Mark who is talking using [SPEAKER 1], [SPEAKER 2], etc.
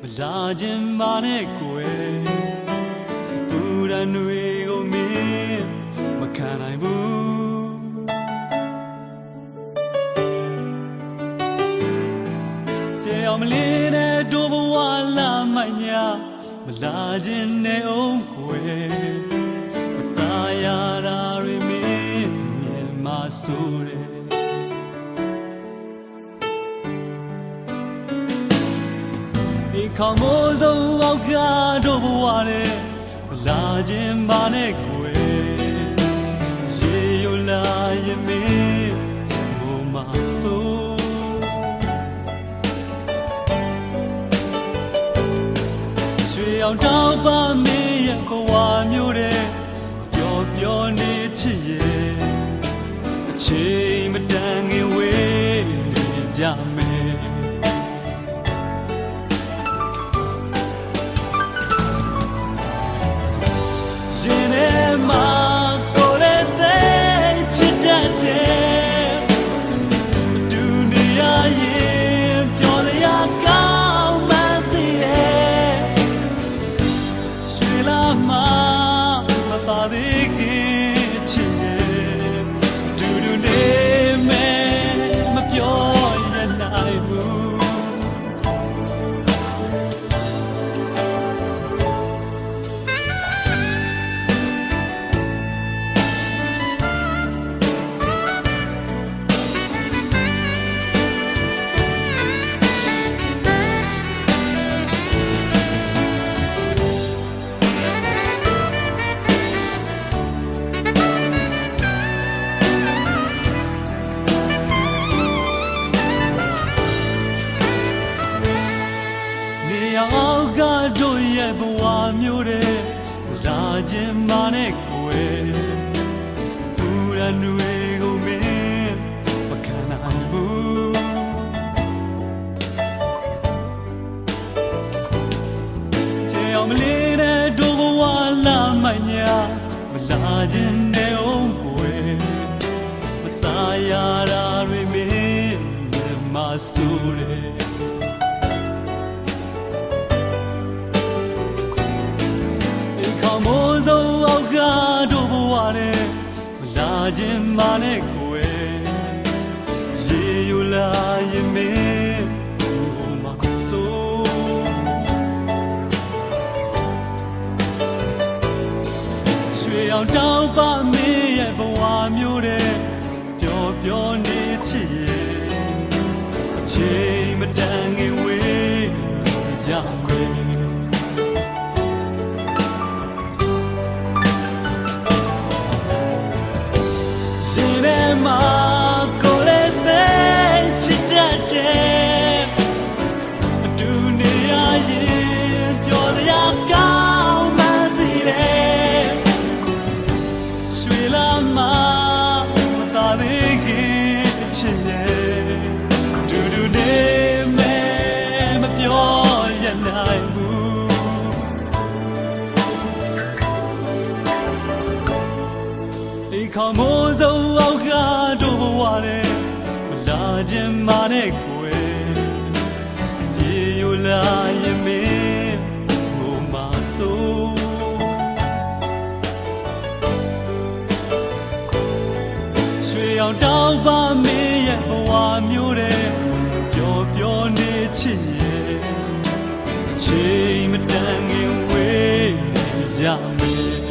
[SPEAKER 1] လာခြင်းမနဲ့ကိုယ်ပူရန်တွေကိုမင်းမခံနိုင်ဘူးတရားမလေးနဲ့တို့ဘဝလာမိုက်ညာမလာခြင်းနဲ့အောင်ကိုယ်မသားရတာတွေမင်းမြင်မဆိုးတယ်ခေါင်းမိုးစုံအောက်ကတို့ဘဝနဲ့လာခြင်းမနဲ့ကိုယ်ရေယိုလာရင်မင်းဘုံမဆိုးရွှေအောင်တောက်ပါမင်းရဲ့ဘဝမျိုးတဲ့ပျော်ပျော်နေချစ်ရဲ့အချိန်မတန်ခင်ဝေးနေကြမယ်အောင်ကတို့ရဲ့ဘဝမျိုးတဲ့လာခြင်းမနဲ့ကိုယ်ပူရန်တွေကိုမင်းမခံနိုင်ဘူးတရားမလေးနဲ့တို့ဘဝလာမိုက်ညာမလာခြင်းနဲ့အောင်ကိုယ်မသားရတာတွေမင်းမဆိုးတယ်မိုးစုံအောက်ကတို့ဘဝနဲ့လာခြင်းမနဲ့ကိုယ်ရေယိုလာရင်မင်းဘုံမဆိုးရွှေအောင်တောက်ပါမင်းရဲ့ဘဝမျိုးတဲ့ပျော်ပျော်နေချစ်ရဲ့အချိန်မတန်ခင်ဝေးကြမယ်မာကိုလည်းသိချစ်တတ်တယ်အတူနေရရင်ပြောစရာကောင်းမှန်းသိတယ်ရွှေလာမမသာသေးခင်အချစ်ရဲ့အတူတူနေမယ်မပြောရနိုင်ဘူးဒီခေါင်းမိုးစုံအောက်ကတို့ဘဝနဲ့မလာခြင်းမနဲ့ကိုယ်ရေယိုလာရင်မင်းဘုံမဆိုးရွှေအောင်တောက်ပါမင်းရဲ့ဘဝမျိုးတဲ့ပျော်ပျော်နေချစ်ရဲ့အချိန်မတန်ခင်ဝေးနေကြမယ်